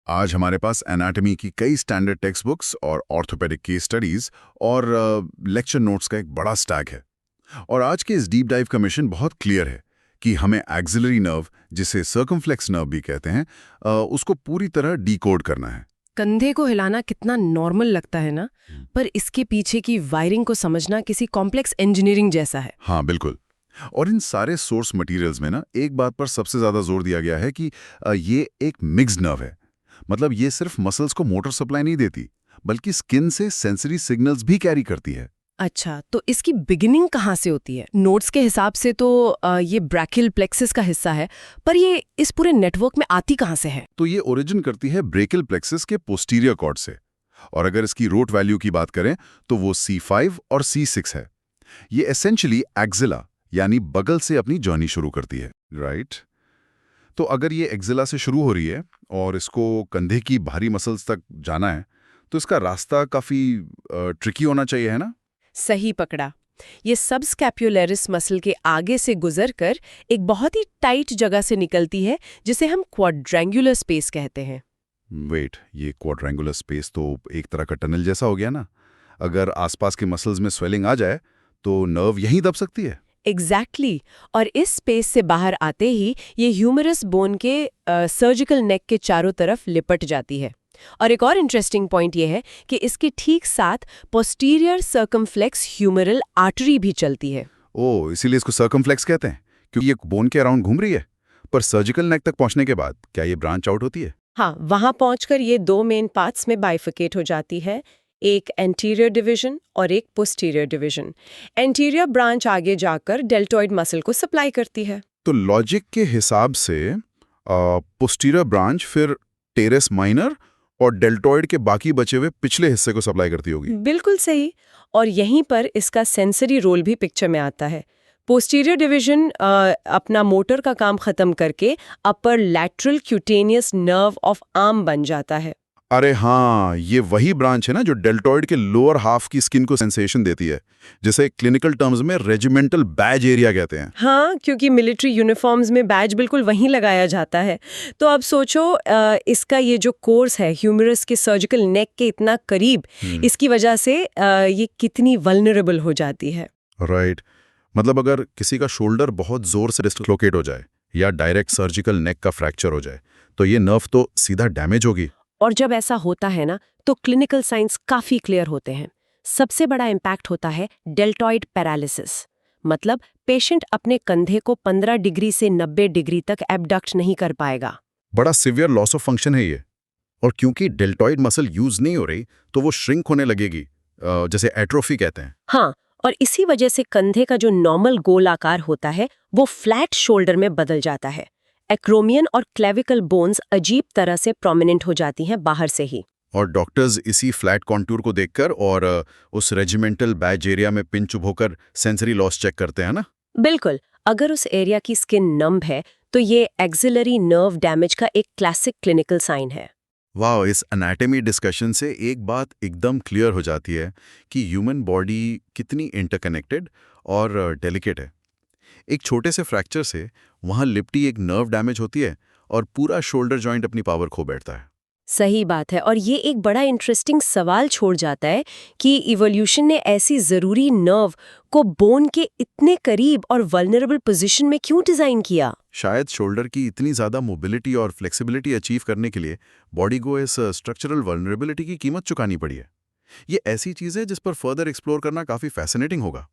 आज हमारे पास एनाटॉमी की कई स्टैंडर्ड टेक्स्ट बुक्स और ऑर्थोपेडिक केस स्टडीज और लेक्चर नोट्स का एक बड़ा स्टैक है। और आज के इस डीप डाइव का मिशन बहुत क्लियर है कि हमें एक्सिलरी नर्व, जिसे सर्कमफ्लेक्स नर्व भी कहते हैं, उसको पूरी तरह डिकोड करना है। कंधे को हिलाना कितना नॉर्मल लगता है ना, पर इसके पीछे की वायरिंग को समझना किसी कॉम्प्लेक्स इंजीनियरिंग जैसा है। हाँ, बिल्कुल। और इन सारे सोर्स मटेरियल्स में ना एक बात पर सबसे ज़्यादा जोर दिया गया है कि ये एक मिक्स्ड नर्व है। मतलब ये सिर्फ मसल्स को मोटर सप्लाई नहीं देती, बल्कि स्किन से सेंसरी सिग्नल्स भी कैरी करती है। अच्छा, तो इसकी बिगिनिंग कहाँ से होती है? नोट्स के हिसाब से तो ये ब्रैकियल प्लेक्सिस का हिस्सा है, पर ये इस पूरे नेटवर्क में आती कहाँ से है? तो ये ओरिजिन करती है ब्रेकियल प्लेक्सिस के पोस्टीरियर कॉर्ड से। और अगर इसकी रूट वैल्यू की बात करें तो वो C5 और C6 है। ये एसेंशियली एक्जिला यानी बगल से अपनी जर्नी शुरू करती है, राइट? तो अगर ये एक्जिला से शुरू हो रही है और इसको कंधे की भारी मसल्स तक जाना है, तो इसका रास्ता काफ़ी ट्रिकी होना चाहिए, है ना? सही पकड़ा। ये सब स्कैपुलरिस मसल के आगे से गुजरकर एक बहुत ही टाइट जगह से निकलती है, जिसे हम क्वाड्रेंगुलर स्पेस कहते हैं। वेट, ये क्वाड्रेंगुलर स्पेस तो एक तरह का टनल जैसा हो गया ना? अगर आसपास के मसल्स में स्वेलिंग आ जाए, तो नर्व यहीं दब सकती है। एग्जैक्टली और इस स्पेस से बाहर आते ही ये ह्यूमरस बोन के सर्जिकल नेक के चारों तरफ लिपट जाती है। और एक और इंटरेस्टिंग पॉइंट ये है कि इसके ठीक साथ पोस्टीरियर सर्कमफ्लेक्स ह्यूमरल आर्टरी भी चलती है। ओह, इसीलिए इसको सर्कमफ्लेक्स कहते हैं, क्योंकि ये बोन के अराउंड घूम रही है। पर सर्जिकल नेक तक पहुंचने के बाद क्या ये ब्रांच आउट होती है? हाँ, वहां पहुंचकर ये दो मेन पार्ट्स में बाइफिकेट हो जाती है, एक एंटीरियर डिवीजन और एक पोस्टीरियर डिवीजन। एंटीरियर ब्रांच आगे जाकर डेल्टॉइड मसल को सप्लाई करती है। तो लॉजिक के हिसाब से पोस्टीरियर ब्रांच फिर टेरेस माइनर और डेल्टॉइड के बाकी बचे हुए पिछले हिस्से को सप्लाई करती होगी। बिल्कुल सही। और यहीं पर इसका सेंसरी रोल भी पिक्चर में आता है। पोस्टीरियर डिवीजन अपना मोटर का काम खत्म करके upper lateral cutaneous nerve of arm बन जाता है। अरे हाँ, ये वही ब्रांच है ना जो डेल्टॉइड के लोअर हाफ की स्किन को सेंसेशन देती है, जिसे क्लिनिकल टर्म्स में रेजिमेंटल बैज एरिया कहते हैं। हाँ, क्योंकि मिलिट्री यूनिफॉर्म्स में बैज बिल्कुल वहीं लगाया जाता है। तो अब सोचो, इसका ये जो कोर्स है ह्यूमरस के सर्जिकल नेक के इतना करीब, इसकी वजह से ये कितनी वल्नरेबल हो जाती है। राइट। मतलब अगर किसी का शोल्डर बहुत जोर से डिस्लोकेट हो जाए या डायरेक्ट सर्जिकल नेक का फ्रैक्चर हो जाए, तो ये नर्व तो सीधा डैमेज होगी। और जब ऐसा होता है ना, तो क्लिनिकल साइंस काफी क्लियर होते हैं। सबसे बड़ा इम्पैक्ट होता है डेल्टॉइड पैरालिसिस। मतलब पेशेंट अपने कंधे को 15 डिग्री से 90 डिग्री तक एबडक्ट नहीं कर पाएगा। बड़ा सिवियर लॉस ऑफ फंक्शन है ये। और क्योंकि डेल्टॉइड मसल यूज नहीं हो रही, तो वो श्रिंक होने लगेगी, जैसे एट्रोफी कहते हैं। हाँ, और इसी वजह से कंधे का जो नॉर्मल गोल आकार होता है, वो फ्लैट शोल्डर में बदल जाता है। एक्रोमियन और क्लेविकल बोन्स अजीब तरह से प्रोमिनेंट हो जाती हैं बाहर से ही। और डॉक्टर्स इसी फ्लैट कॉन्टूर को देखकर और उस रेजिमेंटल बैज एरिया में पिन चुभ होकर सेंसरी लॉस चेक करते हैं ना? बिल्कुल, अगर उस एरिया की स्किन नम्ब है, तो ये एक्सिलरी नर्व डैमेज का एक क्लासिक क्लिनिकल साइन है। वाह, इस एनाटॉमी डिस्कशन से एक बात एकदम क्लियर हो जाती है कि ह्यूमन बॉडी कितनी इंटरकनेक्टेड और डेलिकेट है। एक छोटे से फ्रैक्चर से वहाँ लिपटी एक नर्व डैमेज होती है और पूरा शोल्डर जॉइंट अपनी पावर खो बैठता है। सही बात है, और ये एक बड़ा इंटरेस्टिंग सवाल छोड़ जाता है कि इवोल्यूशन ने ऐसी ज़रूरी नर्व को बोन के इतने करीब और वल्नरेबल पोजीशन में क्यों डिज़ाइन किया? शायद शोल्डर की इतनी ज़्यादा मोबिलिटी और फ्लेक्सिबिलिटी अचीव करने के लिए बॉडी को इस स्ट्रक्चरल वल्नरेबिलिटी की कीमत चुकानी पड़ी है। ये ऐसी चीज़ है जिस पर फर्दर एक्सप्लोर करना काफ़ी फैसिनेटिंग होगा।